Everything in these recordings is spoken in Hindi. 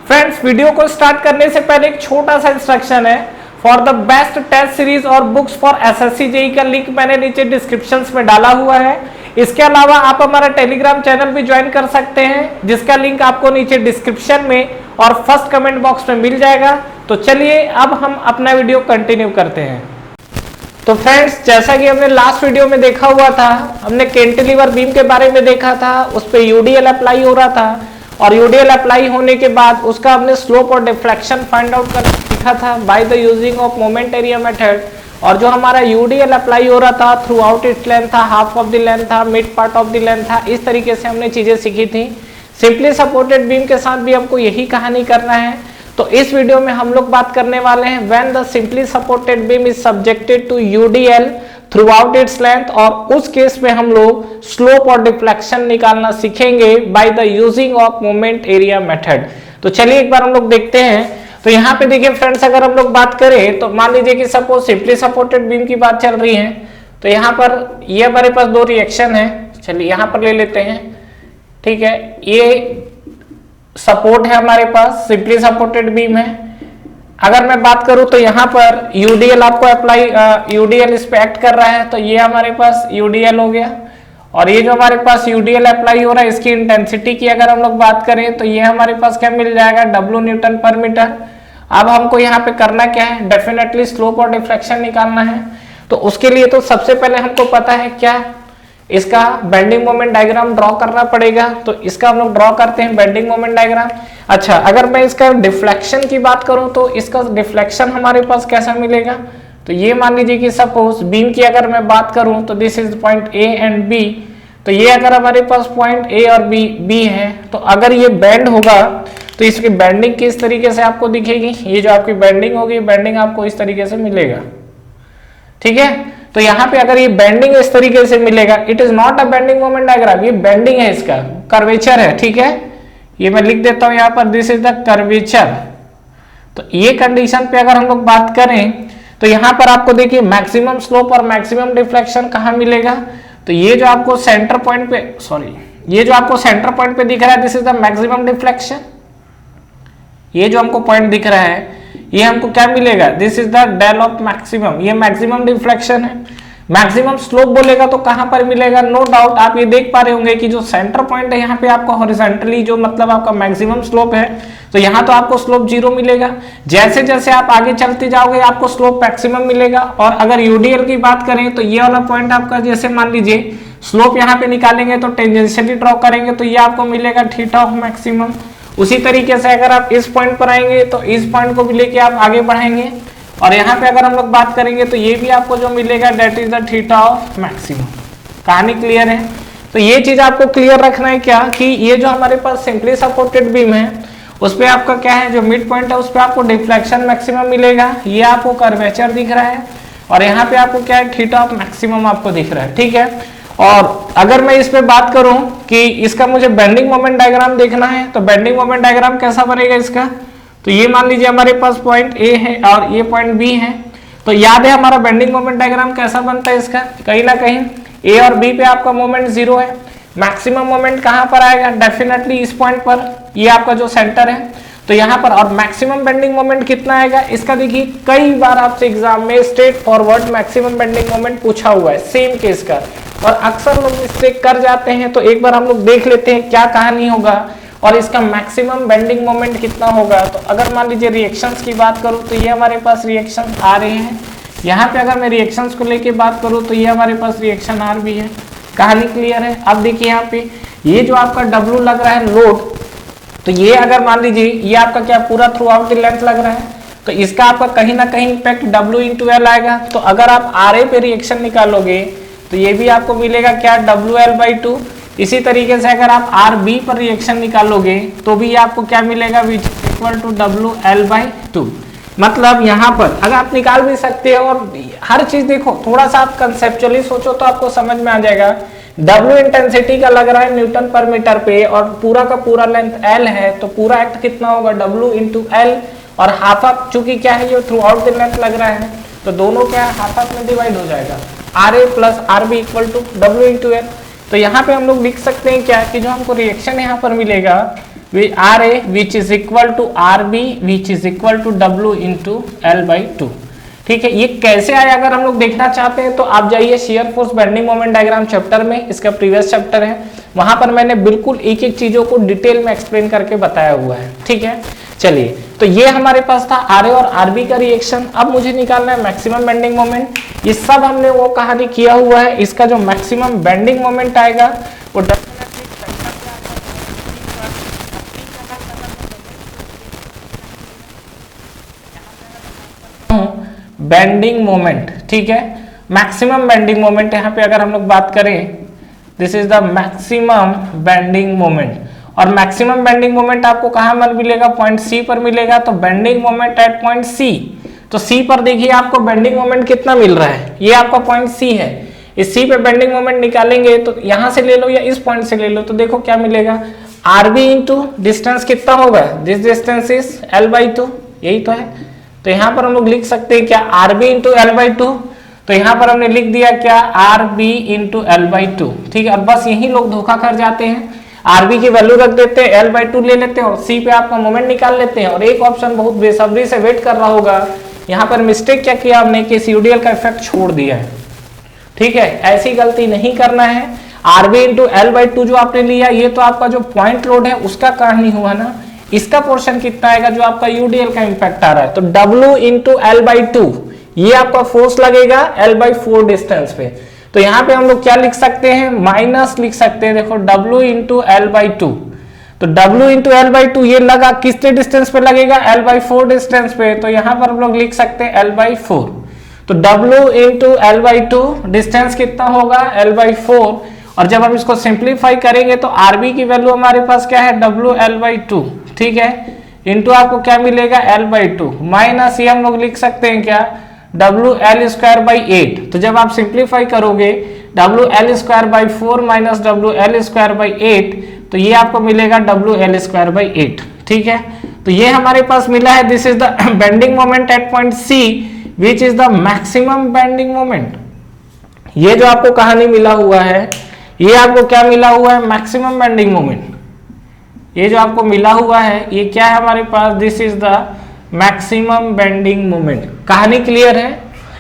फ्रेंड्स, वीडियो को स्टार्ट करने से पहले एक छोटा सा इंस्ट्रक्शन है। For the best test series और बुक्स फॉर एसएससी जेईई का लिंक मैंने नीचे डिस्क्रिप्शन में डाला हुआ है। इसके अलावा आप हमारा टेलीग्राम चैनल भी ज्वाइन कर सकते हैं, जिसका लिंक आपको नीचे डिस्क्रिप्शन में और फर्स्ट कमेंट बॉक्स में मिल जाएगा। तो चलिए अब हम अपना वीडियो कंटिन्यू करते हैं। तो फ्रेंड्स, जैसा कि हमने लास्ट वीडियो में देखा हुआ था, हमने कैंटिलीवर बीम के बारे में देखा था। उस पर यूडीएल अप्लाई हो रहा था और यूडीएल अप्लाई होने के बाद उसका हमने स्लोप और डिफ्लेक्शन फाइंड आउट कर सीखा था by the using of moment area method. और जो हमारा यूडीएल अप्लाई हो रहा था थ्रू आउट इट्स लेंथ था, हाफ ऑफ द लेंथ था, mid part of the length था, इस तरीके से हमने चीजें सीखी थी। सिंपली सपोर्टेड बीम के साथ भी हमको यही कहानी करना है। तो इस वीडियो में हम लोग बात करने वाले हैं when the simply supported beam is subjected to UDL throughout its length, और उस केस में हम लोग स्लोप और डिफ्लेक्शन निकालना सीखेंगे by the using of moment area method. तो चलिए एक बार हम लोग देखते हैं। तो यहाँ पे देखिए फ्रेंड्स, अगर हम लोग बात करें तो मान लीजिए कि सपोज सिंपली सपोर्टेड बीम की बात चल रही है। तो यहाँ पर ये हमारे पास दो रिएक्शन है, चलिए यहाँ पर ले लेते हैं। ठीक है, ये सपोर्ट है हमारे पास, सिंपली सपोर्टेड बीम है। अगर मैं बात करूं तो यहाँ पर यूडीएल आपको अप्लाई यूडीएल इस पे एक्ट कर रहा है, तो ये हमारे पास यूडीएल हो गया। और ये जो हमारे पास यूडीएल अप्लाई हो रहा है, इसकी इंटेंसिटी की अगर हम लोग बात करें तो ये हमारे पास क्या मिल जाएगा, W न्यूटन पर मीटर। अब हमको यहाँ पे करना क्या है, डेफिनेटली स्लोप और डिफ्लेक्शन निकालना है। तो उसके लिए तो सबसे पहले हमको पता है क्या, इसका बेंडिंग मोमेंट डायग्राम ड्रॉ करना पड़ेगा। तो इसका हम लोग ड्रॉ करते हैं बेंडिंग मोमेंट डायग्राम। अच्छा, अगर मैं इसका डिफ्लेक्शन की बात करूं तो इसका डिफ्लेक्शन हमारे पास कैसा मिलेगा। तो ये मान लीजिए कि सपोज बीम की अगर मैं बात करूं तो this is point A and B. तो ये अगर हमारे पास पॉइंट ए और बी है, तो अगर ये बेंड होगा तो इसकी बेंडिंग किस तरीके से आपको दिखेगी। ये जो आपकी बेंडिंग होगी, बेंडिंग आपको इस तरीके से मिलेगा। ठीक है, तो यहाँ पे अगर ये बेंडिंग इस तरीके से मिलेगा, it is not a bending moment diagram, ये बेंडिंग है, इसका कर्वेचर है। ठीक है, ये मैं लिख देता हूं यहाँ पर, दिस इज द कर्वेचर। तो ये कंडीशन पे अगर हम लोग बात करें तो यहाँ पर आपको देखिए मैक्सिमम स्लोप और मैक्सिमम डिफ्लेक्शन कहाँ मिलेगा। तो ये जो आपको सेंटर पॉइंट पे, सॉरी, ये जो आपको सेंटर पॉइंट पे दिख रहा है, this is the maximum deflection. ये जो हमको पॉइंट दिख रहा है, ये हमको क्या मिलेगा, this is the del of maximum, ये मैक्सिमम डिफ्लेक्शन है। मैक्सिमम स्लोप बोलेगा तो कहां पर मिलेगा, नो डाउट आप ये देख पा रहे होंगे कि जो सेंटर पॉइंट है यहाँ पे आपको हॉरिजॉन्टली जो मतलब आपका मैक्सिमम स्लोप है, तो यहाँ तो आपको स्लोप 0 मिलेगा। जैसे जैसे आप आगे चलते जाओगे आपको स्लोप मैक्सिमम मिलेगा। और अगर यूडीएल की बात करें तो ये वाला पॉइंट आपका, जैसे मान लीजिए स्लोप यहाँ पे निकालेंगे तो टेंजेंशियली ड्रॉ करेंगे तो ये आपको मिलेगा थीटा ऑफ मैक्सिमम। उसी तरीके से अगर आप इस पॉइंट पर आएंगे तो इस पॉइंट को भी लेके आप आगे बढ़ाएंगे। और यहाँ पे अगर हम लोग बात करेंगे तो ये भी आपको जो मिलेगा that is the theta of maximum. कहानी क्लियर है। तो ये चीज आपको क्लियर रखना है क्या, कि ये जो हमारे पास सिंपली सपोर्टेड बीम है उस पे आपका क्या है, जो मिड पॉइंट है उस पे आपको डिफ्लेक्शन मैक्सिमम मिलेगा। ये आपको कर्वेचर दिख रहा है और यहाँ पे आपको क्या है, थीटा ऑफ मैक्सिमम आपको दिख रहा है। ठीक है, और अगर मैं इस पे बात करूं कि इसका मुझे बेंडिंग मोमेंट डायग्राम देखना है, तो बेंडिंग मोमेंट डायग्राम कैसा बनेगा इसका। तो ये मान लीजिए हमारे पास पॉइंट ए है और ये पॉइंट बी है। तो याद है हमारा बेंडिंग मोमेंट डायग्राम कैसा बनता है इसका, कहीं ना कहीं ए और बी पे आपका मोमेंट 0 है। मैक्सिमम मोमेंट कहां पर आएगा, डेफिनेटली इस पॉइंट पर, ये आपका जो सेंटर है। तो यहाँ पर और मैक्सिमम बेंडिंग मोमेंट कितना आएगा इसका, देखिए कई बार आपसे एग्जाम में straight forward maximum bending moment पूछा हुआ है सेम केस का, और अक्सर लोग मिस्टेक कर जाते हैं। तो एक बार हम लोग देख लेते हैं क्या कहानी होगा और इसका मैक्सिमम बेंडिंग मोमेंट कितना होगा। तो अगर मान लीजिए रिएक्शंस की बात करूं तो ये हमारे पास रिएक्शंस आ रहे हैं। यहाँ पे अगर मैं रिएक्शंस को लेके बात करूं तो ये हमारे पास रिएक्शन आर भी है। कहानी क्लियर है। अब देखिए यहाँ पे ये जो आपका डब्ल्यू लग रहा है लोड, तो ये अगर मान लीजिए ये आपका क्या पूरा थ्रू आउट द लेंथ लग रहा है, तो इसका आपका कहीं ना कहीं इम्पैक्ट W इंटू एल आएगा। तो अगर आप RA पे रिएक्शन निकालोगे तो ये भी आपको मिलेगा क्या, WL/2। इसी तरीके से अगर आप RB पर रिएक्शन निकालोगे तो भी आपको क्या मिलेगा, विच इक्वल टू WL/2। मतलब यहाँ पर अगर आप निकाल भी सकते हो, और हर चीज देखो थोड़ा सा आप कंसेप्चुअली सोचो तो आपको समझ में आ जाएगा। W इंटेंसिटी का लग रहा है न्यूटन पर मीटर पे और पूरा का पूरा लेंथ L है, तो पूरा एक्ट कितना होगा, W इंटू एल। और हाफ ऑफ चूंकि क्या है ये थ्रू आउट द लेंथ लग रहा है, तो दोनों क्या है हाफ ऑफ में डिवाइड हो जाएगा। RA plus RB equal to W into L. तो यहाँ पे हम लोग लिख सकते हैं क्या, कि जो हमको रिएक्शन यहाँ पर मिलेगा R A which is equal to R B which is equal to W into L by two. ठीक है, ये कैसे आया अगर हम लोग देखना चाहते हैं तो आप जाइए shear force bending moment diagram chapter में, इसका प्रीवियस चैप्टर है, वहां पर मैंने बिल्कुल एक एक चीजों को डिटेल में एक्सप्लेन करके बताया हुआ है। ठीक है, चलिए, तो ये हमारे पास था आर ए और आर बी का रिएक्शन। अब मुझे निकालना है मैक्सिमम बेंडिंग मोमेंट। ये सब हमने वो कहानी किया हुआ है। इसका जो मैक्सिमम बेंडिंग मोमेंट आएगा वो बेंडिंग मोमेंट। ठीक है, मैक्सिमम बेंडिंग मोमेंट यहाँ पे अगर हम लोग बात करें, this is the maximum bending moment. और मैक्सिमम बेंडिंग मोमेंट आपको कहाँ पर मिलेगा? पॉइंट सी पर मिलेगा। तो bending moment at point C, तो सी पर देखिए आपको बेंडिंग मोमेंट कितना मिल रहा है, ये आपका पॉइंट सी है। इस सी पे बेंडिंग मोमेंट निकालेंगे तो यहां से ले लो या इस पॉइंट से ले लो, तो देखो क्या मिलेगा, आर बी इंटू डिस्टेंस कितना होगा, this distance is L by to, यही तो है। तो यहाँ पर हम लोग लिख सकते हैं क्या, R B into L by two. तो यहाँ पर हमने लिख दिया क्या, R B into L by two. ठीक है, अब बस यही लोग धोखा कर जाते हैं, आरबी की वैल्यू रख देते हैं, एल बाई टू ले लेते हैं और सी पे आपका मोमेंट निकाल लेते हैं। और एक ऑप्शन बहुत बेसब्री से वेट कर रहा होगा, यहाँ पर मिस्टेक क्या किया आपने कि यूडीएल का इफेक्ट छोड़ दिया है। ठीक है, ऐसी गलती नहीं करना है। RB into L by two जो आपने लिया, ये तो आपका जो पॉइंट लोड है उसका कारण ही हुआ ना, इसका पोर्शन कितना आएगा जो आपका यूडीएल का इंपैक्ट आ रहा है। तो W into L by to, ये आपका फोर्स लगेगा एल बाई फोर डिस्टेंस पे। तो यहाँ पे हम लोग क्या लिख सकते हैं, माइनस लिख सकते हैं, देखो W into L by two. तो W into L by to ये लगा किसके डिस्टेंस पे लगेगा, एल बाई फोर डिस्टेंस पे। तो यहाँ पर हम लोग लिख सकते हैं एल बाई फोर। तो W into L by to distance कितना होगा, एल बाई फोर। और जब हम इसको सिंप्लीफाई करेंगे तो आरबी की वैल्यू हमारे पास क्या है, W एल बाई टू। ठीक है, इंटू आपको क्या मिलेगा, एल बाई टू, माइनस ये हम लोग लिख सकते हैं क्या, W L square by eight. तो जब आप सिंप्लीफाई करोगे W L square by four minus W L square by eight, तो ये आपको मिलेगा W L square by eight. ठीक है, तो ये हमारे पास मिला है, this is the bending moment at point C which is the maximum bending moment. ये जो आपको कहानी मिला हुआ है, ये आपको क्या मिला हुआ है, मैक्सिमम बेंडिंग मोमेंट। ये जो आपको मिला हुआ है ये क्या है हमारे पास, this is the maximum bending moment. कहानी क्लियर है,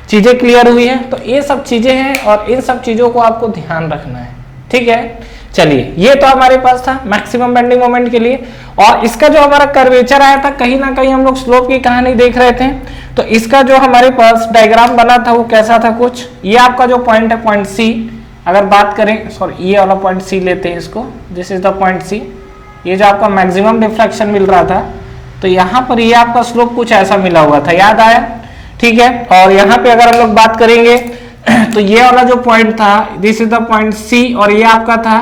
चीजें क्लियर हुई है। तो ये सब चीजें हैं और इन सब चीजों को आपको ध्यान रखना है। ठीक है, चलिए, ये तो हमारे पास था मैक्सिमम बेंडिंग मोमेंट के लिए। और इसका जो हमारा कर्वेचर आया था, कहीं ना कहीं हम लोग स्लोप की कहानी देख रहे थे, तो इसका जो हमारे पास डायग्राम बना था वो कैसा था कुछ, ये आपका जो पॉइंट है पॉइंट सी, अगर बात करें, सॉरी ये वाला पॉइंट सी लेते हैं इसको, this is the point C. ये जो आपका मैक्सिमम डिफ्लेक्शन मिल रहा था, तो यहाँ पर ये आपका स्लोप कुछ ऐसा मिला हुआ था, याद आया। ठीक है, और यहाँ पे अगर हम लोग बात करेंगे तो ये वाला जो पॉइंट था, this is the point C, और ये आपका था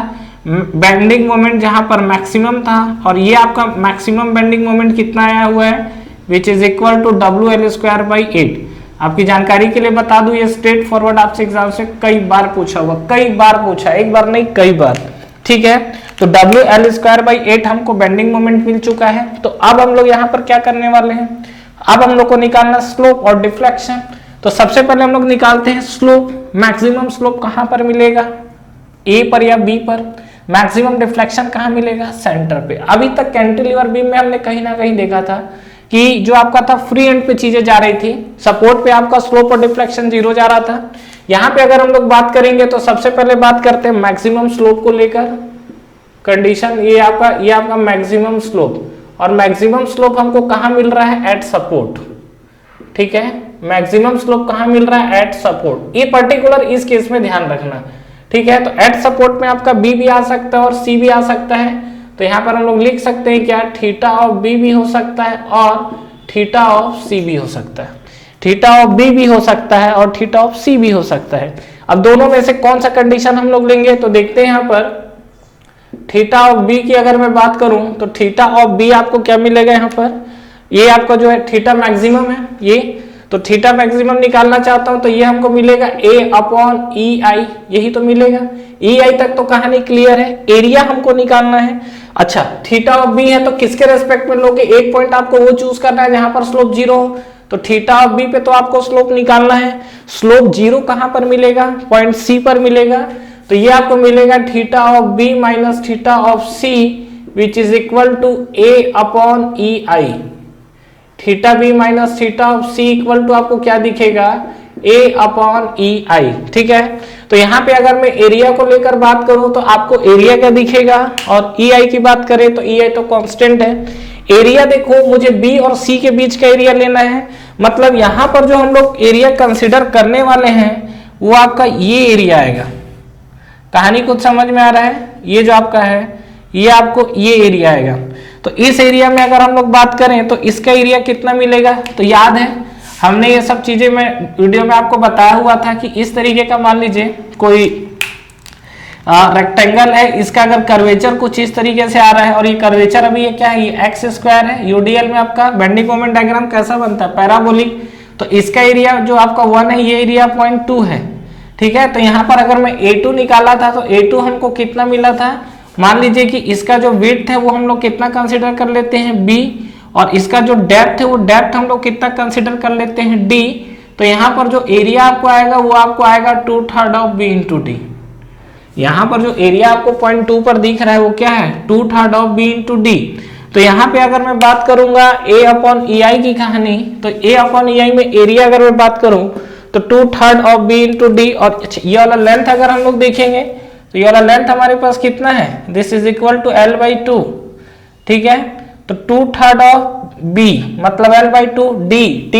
बेंडिंग मोमेंट जहां पर मैक्सिमम था। और ये आपका मैक्सिमम बेंडिंग मोमेंट कितना आया हुआ है, which is equal to W L square by eight. आपकी जानकारी के लिए बता दूं, ये स्ट्रेट फॉरवर्ड आपसे एग्जाम से कई बार पूछा हुआ, कई बार पूछा, एक बार नहीं कई बार। ठीक है, तो W L square by eight हमको बेंडिंग मोमेंट मिल चुका है। तो अब हम लोग यहाँ पर क्या करने वाले हैं, अब हम लोग को निकालना स्लोप और डिफ्लेक्शन। तो सबसे पहले हम लोग निकालते हैं स्लोप। मैक्सिमम स्लोप कहां पर मिलेगा, ए पर या बी पर। मैक्सिमम डिफ्लेक्शन कहां मिलेगा, सेंटर पे। अभी तक कैंटिलीवर बीम में हमने कहीं ना कहीं देखा था कि जो आपका था फ्री एंड पे चीजें जा रही थी, सपोर्ट पे आपका स्लोप और डिफ्लेक्शन जीरो जा रहा था। यहाँ पे अगर हम लोग बात करेंगे तो सबसे पहले बात करते हैं मैक्सिमम स्लोप को लेकर कंडीशन। ये आपका मैक्सिमम स्लोप, और मैक्सिमम स्लोप हमको कहाँ मिल रहा है, एट सपोर्ट। ठीक है, मैक्सिमम स्लोप कहाँ मिल रहा है, एट सपोर्ट। ये पर्टिकुलर इस केस में ध्यान रखना। ठीक है, तो एट सपोर्ट में आपका बी भी आ सकता है और सी भी आ सकता है। तो यहाँ पर हम लोग लिख सकते हैं क्या, थीटा ऑफ बी भी हो सकता है और थीटा ऑफ सी भी हो सकता है। थीटा ऑफ बी भी हो सकता है और थीटा ऑफ सी भी हो सकता है। अब दोनों में से कौन सा कंडीशन हम लोग लेंगे, तो देखते हैं यहाँ पर थीटा ऑफ बी की अगर मैं बात करूं तो थीटा ऑफ बी आपको क्या मिलेगा, यहाँ पर ये आपका जो है थीटा मैक्सिमम है ये। तो थीटा मैक्सिमम निकालना चाहता हूं तो ये हमको मिलेगा a अपॉन ई आई, यही तो मिलेगा। ई आई तक तो कहानी क्लियर है, एरिया हमको निकालना है। अच्छा, थीटा ऑफ बी है तो किसके रेस्पेक्ट में लोगे, एक पॉइंट आपको वो चूज करना है जहां पर स्लोप जीरो हो। तो थीटा ऑफ बी पे तो आपको स्लोप निकालना है। स्लोप जीरो कहां पर मिलेगा, पॉइंट सी पर मिलेगा। तो ये आपको मिलेगा theta of B minus theta of C which is equal to A upon E I, theta B minus theta of C equal to आपको क्या दिखेगा, ए अपॉन ई आई। ठीक है, तो यहाँ पे अगर मैं एरिया को लेकर बात करूं तो आपको एरिया क्या दिखेगा, और ई आई की बात करें तो ई आई तो कांस्टेंट है। एरिया देखो, मुझे बी और सी के बीच का एरिया लेना है, मतलब यहाँ पर जो हम लोग एरिया कंसिडर करने वाले हैं वो आपका ये एरिया आएगा। कहानी कुछ समझ में आ रहा है, ये जो आपका है ये आपको ये एरिया आएगा। तो इस एरिया में अगर हम लोग बात करें तो इसका एरिया कितना मिलेगा, तो याद है हमने ये सब चीजें मैं वीडियो में आपको बताया हुआ था कि इस तरीके का मान लीजिए कोई रेक्टेंगल है, इसका अगर कर्वेचर कुछ इस तरीके से आ रहा है और ये कर्वेचर अभी ये क्या है, ये एक्स स्क्वायर है। यूडीएल में आपका बेंडिंग मोमेंट डायग्राम कैसा बनता है, पैराबोलिक। तो इसका एरिया जो आपका 1 है, ये एरिया 0.2 है। ठीक है, तो यहाँ पर अगर मैं A2 निकाला था तो A2 हमको कितना मिला था, मान लीजिए कि इसका जो विड्थ है वो हम लोग कितना कंसिडर कर लेते हैं B, और इसका जो डेप्थ है वो डेप्थ हम लोग कितना कंसिडर कर लेते हैं D। तो यहाँ पर जो एरिया आपको आएगा वो आपको आएगा 2/3 ऑफ B इंटू D। यहाँ पर जो एरिया आपको 0.2 पर दिख रहा है वो क्या है, 2/3 ऑफ B इंटू D। तो यहाँ पे अगर मैं बात करूंगा A अपॉन ई आई की कहानी, तो A अपॉन ई आई में एरिया अगर मैं बात करूं तो 2/3 ऑफ B इंटू D, और ये वाला लेंथ अगर हम लोग देखेंगे तो ये वाला लेंथ हमारे पास कितना है, this is equal to L/2। ठीक है, तो 2/3 ऑफ B मतलब L/2, D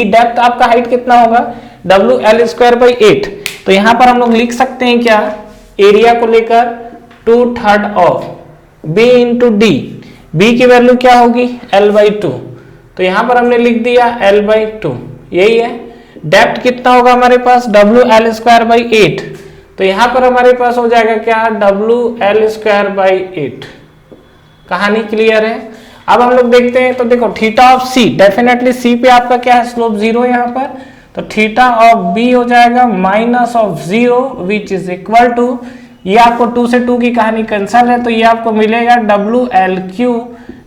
डेप्थ आपका हाइट कितना होगा, WL²/8। तो यहाँ पर हम लोग लिख सकते हैं क्या, एरिया को लेकर 2/3 of B into D। B की वैल्यू क्या होगी, L/2। तो यहाँ पर हमने लिख दिया L/2, यही है। डेप्थ कितना होगा हमारे पास, WL²/8। तो यहाँ पर हमारे पास हो जाएगा क्या, WL²/8। कहानी क्लियर है। अब हम लोग देखते हैं, तो देखो theta of C, definitely C पे आपका क्या है, स्लोप 0 यहाँ पर। तो थीटा ऑफ B हो जाएगा minus of 0 which is equal to, ये आपको 2 से 2 की कहानी कैंसल है, तो ये आपको मिलेगा WL³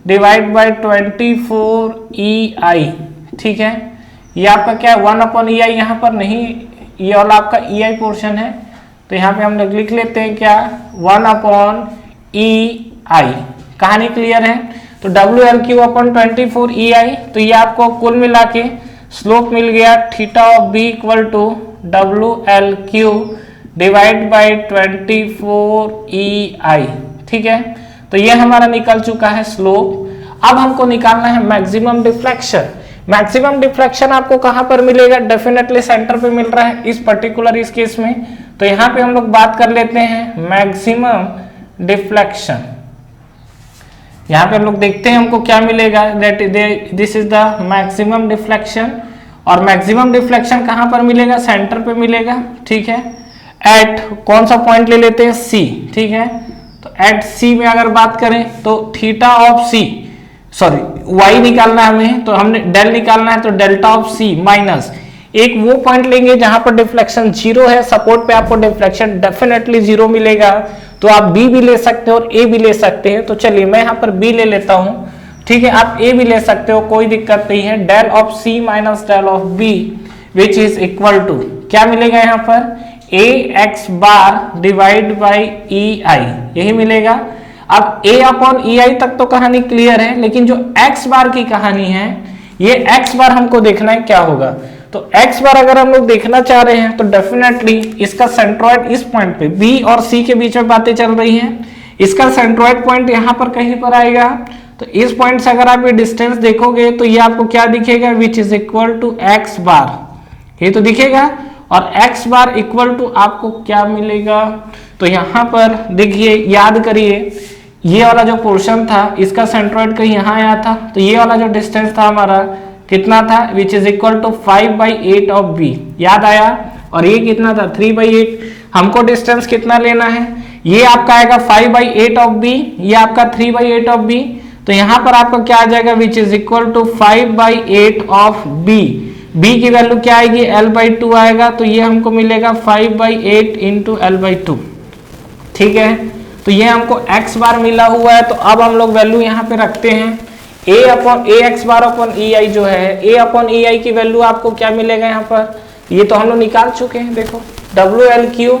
डिवाइड बाई 24 EI। ठीक है, ये आपका क्या है 1 अपॉन EI, यहाँ पर नहीं, ये वाला आपका EI पोर्शन है, तो यहाँ पे हम लोग लिख लेते हैं क्या, 1 अपॉन EI। कहानी क्लियर है। तो WL³ अपॉन 24 EI, तो ये आपको कुल मिला के स्लोप मिल गया theta of B equal to WL³ divide by 24 EI। ठीक है, तो ये हमारा निकल चुका है स्लोप। अब हमको निकालना है मैक्सिमम डिफ्लेक्शन। मैक्सिमम डिफ्लेक्शन आपको कहां पर मिलेगा, डेफिनेटली सेंटर पे मिल रहा है इस पर्टिकुलर इस केस में। तो यहाँ पे हम लोग बात कर लेते हैं मैक्सिमम डिफ्लेक्शन। यहाँ पे हम लोग देखते हैं हमको क्या मिलेगा, this is the maximum deflection. और मैक्सिमम डिफ्लेक्शन कहां पर मिलेगा, सेंटर पे मिलेगा। ठीक है, एट कौन सा पॉइंट ले लेते हैं, C। ठीक है, तो एट C में अगर बात करें तो theta of C, sorry y निकालना है हमें, तो हमने डेल निकालना है, तो डेल्टा ऑफ C माइनस एक वो पॉइंट लेंगे जहां पर डिफ्लेक्शन 0 है, सपोर्ट पे आपको डिफ्लेक्शन डेफिनेटली 0 मिलेगा। तो आप B भी ले सकते हो और A भी ले सकते हैं। तो चलिए मैं यहाँ पर B ले लेता हूं। ठीक है, आप A भी ले सकते हो, कोई दिक्कत नहीं है। Del of C minus del of B which is equal to क्या मिलेगा यहाँ पर, AX bar divide by EI, यही मिलेगा। अब A अपॉन EI तक तो कहानी क्लियर है, लेकिन जो X बार की कहानी है, ये X बार हमको देखना है क्या होगा। तो X बार अगर हम लोग देखना चाह रहे हैं तो डेफिनेटली इसका सेंट्रोइड इस पॉइंट पे B और C के बीच में बातें चल रही हैं, इसका सेंट्रोइड पॉइंट यहाँ पर कहीं पर आएगा। तो इस पॉइंट से अगर आप ये डिस्टेंस देखोगे तो ये आपको क्या दिखेगा, which is equal to X bar, ये तो दिखेगा। और X बार इक्वल टू आपको क्या मिलेगा, तो यहाँ पर देखिए, याद करिए, ये वाला जो पोर्शन था इसका सेंट्रोइड कहीं यहाँ आया था, तो ये वाला जो डिस्टेंस था हमारा कितना था, which is equal to 5/8 of B, याद आया। और ये कितना था, 3/8। हमको डिस्टेंस कितना लेना है, ये आपका आएगा 5/8 ऑफ B, ये आपका 3/8 ऑफ B। तो यहाँ पर आपका क्या आ जाएगा, which is equal to 5/8 of B। B की वैल्यू क्या आएगी, L/2 आएगा, तो ये हमको मिलेगा 5/8 इंटू L/2। ठीक है, तो ये हमको X बार मिला हुआ है। तो अब हम लोग वैल्यू यहाँ पे रखते हैं, AX बार अपॉन EI जो है, A अपॉन EI की वैल्यू आपको क्या मिलेगा यहाँ पर, ये तो हम लोग निकाल चुके हैं। देखो WL³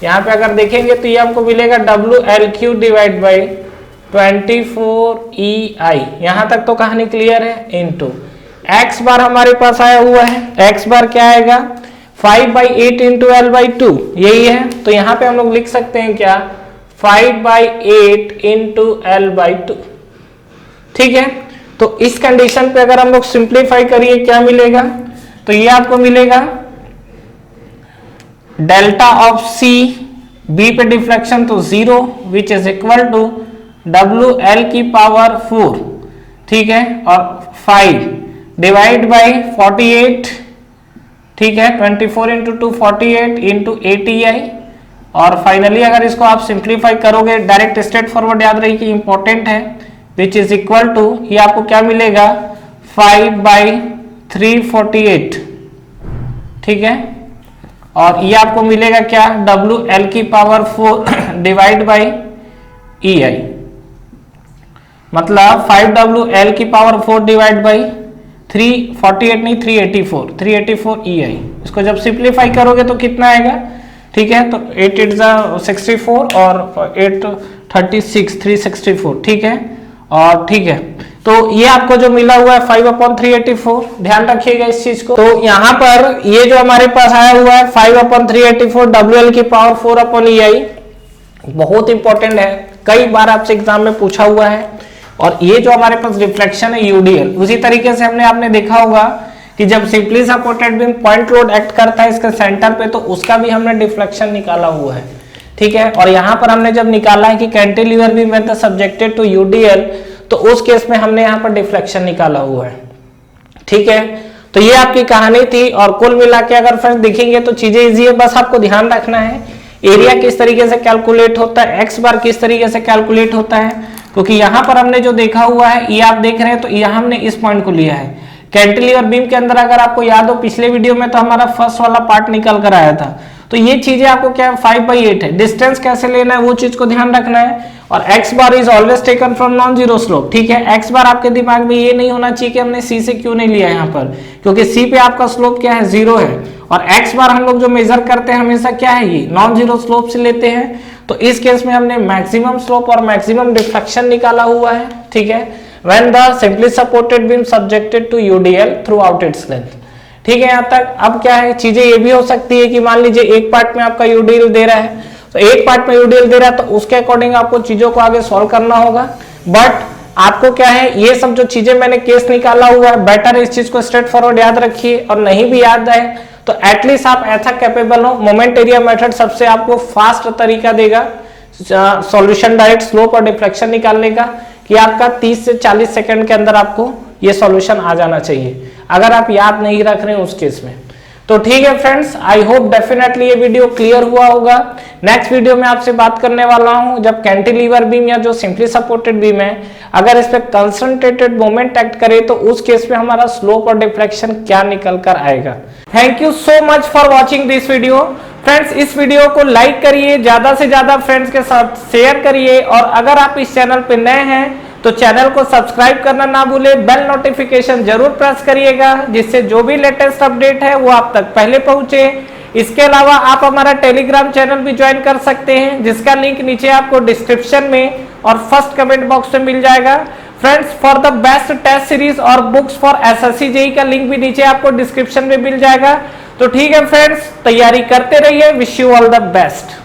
यहाँ पे अगर देखेंगे तो ये हमको मिलेगा WL³ डिवाइड बाई 24EI, यहां तक तो कहानी क्लियर है। इनटू x बार हमारे पास आया हुआ है, x बार क्या आएगा 5/8 इंटू L/2, यही है। तो यहां पे हम लोग लिख सकते हैं क्या 5/8 इंटू L/2, ठीक है। तो इस कंडीशन पे अगर हम लोग सिंप्लीफाई करिए क्या मिलेगा, तो ये आपको मिलेगा डेल्टा ऑफ C, B पे डिफ्लेक्शन तो 0, which is equal to WL की पावर 4, ठीक है, और 5 डिवाइड बाई 48, ठीक है, 24 इंटू 2 48 इंटू 8EI। और फाइनली अगर इसको आप सिंप्लीफाई करोगे, डायरेक्ट स्ट्रेट फॉरवर्ड याद रही कि इंपॉर्टेंट है, विच इज इक्वल टू ये आपको क्या मिलेगा 5/348, ठीक है। और ये आपको मिलेगा क्या WL की पावर 4 डिवाइड बाई EI, मतलब 5WL की पावर 4 डिवाइड बाई 348 नहीं 384 EI। इसको जब सिंप्लीफाई करोगे तो कितना आएगा, ठीक है। तो 8 8 64 और 8 36 364, ठीक है। और ठीक है, तो ये आपको जो मिला हुआ है 5/384, ध्यान रखिएगा इस चीज को। तो यहाँ पर ये जो हमारे पास आया हुआ है 5/384 WL की पावर 4/EI, बहुत इंपॉर्टेंट है, कई बार आपसे एग्जाम में पूछा हुआ है। और ये जो हमारे पास रिफ्लेक्शन है UDL, उसी तरीके से आपने देखा होगा कि जब simply supported beam point load act करता है इसके सेंटर पे, तो उसका भी हमने डिफ्लेक्शन निकाला हुआ है, ठीक है। और यहाँ पर हमने जब निकाला है कि cantilever beam when subjected to UDL, तो उस केस में हमने यहाँ पर डिफ्लेक्शन निकाला हुआ है, ठीक है। तो ये आपकी कहानी थी, और कुल मिला के अगर फ्रेंड्स देखेंगे तो चीजें इजी है, बस आपको ध्यान रखना है एरिया किस तरीके से कैलकुलेट होता है, एक्स बार किस तरीके से कैलकुलेट होता है, क्योंकि यहाँ पर हमने जो देखा हुआ है, ये आप देख रहे हैं, तो यहाँ हमने इस पॉइंट को लिया है। कैंटिलीवर बीम के अंदर अगर आपको याद हो पिछले वीडियो में, तो हमारा फर्स्ट वाला पार्ट निकल कर आया था। तो ये चीजें आपको क्या 5/8 है, डिस्टेंस कैसे लेना है वो चीज को ध्यान रखना है। और x bar is always taken from non zero slope, ठीक है। x बार आपके दिमाग में ये नहीं होना चाहिए कि हमने C से क्यों नहीं लिया यहाँ पर, क्योंकि C पे आपका स्लोप क्या है 0 है, और x बार हम लोग जो मेजर करते हैं हमेशा क्या है ये नॉन जीरो स्लोप से लेते हैं। तो इस केस में हमने मैक्सिमम स्लोप और मैक्सिमम डिफ्लेक्शन निकाला हुआ है, ठीक है, when the simply supported beam subjected to UDL throughout its length, ठीक है। यहाँ तक अब क्या है, चीजें ये भी हो सकती है कि मान लीजिए एक पार्ट में आपका UDL दे रहा है, तो एक पार्ट में UDL दे रहा है, तो उसके अकॉर्डिंग आपको चीजों को आगे सॉल्व करना होगा। बट आपको क्या है, ये सब जो चीजें मैंने केस निकाला हुआ है, बेटर इस चीज को स्ट्रेट फॉरवर्ड याद रखिए, और नहीं भी याद है तो एटलीस्ट आप ऐसा कैपेबल हो, मोमेंट एरिया मेथड सबसे आपको फास्ट तरीका देगा सॉल्यूशन डायरेक्ट स्लोप और डिफ्लेक्शन निकालने का, कि आपका 30 से 40 सेकंड के अंदर आपको ये सॉल्यूशन आ जाना चाहिए, अगर आप याद नहीं रख रहे हैं उस केस में। तो ठीक है फ्रेंड्स, आई होप डेफिनेटली ये वीडियो क्लियर हुआ होगा। नेक्स्ट वीडियो में आपसे बात करने वाला हूं जब कैंटिलीवर बीम या जो सिंपली सपोर्टेड बीम है, अगर इस पे कंसंट्रेटेड मोमेंट एक्ट करे, तो उस केस में हमारा स्लोप और डिफ्लेक्शन क्या निकल कर आएगा। Thank you so much for watching this video. Friends, इस वीडियो को लाइक करिए, ज्यादा से ज्यादा फ्रेंड्स के साथ शेयर करिए, और अगर आप इस चैनल पे नए हैं तो चैनल को सब्सक्राइब करना ना भूलें, बेल नोटिफिकेशन जरूर प्रेस करिएगा, जिससे जो भी लेटेस्ट अपडेट है वो आप तक पहले पहुंचे। इसके अलावा आप हमारा टेलीग्राम चैनल भी ज्वाइन कर सकते हैं, जिसका लिंक नीचे आपको डिस्क्रिप्शन में और फर्स्ट कमेंट बॉक्स में मिल जाएगा। Friends, for the best test series और बुक्स फॉर SSC JEE का लिंक भी नीचे आपको डिस्क्रिप्शन में मिल जाएगा। तो ठीक है फ्रेंड्स, तैयारी करते रहिए। Wish you all the best.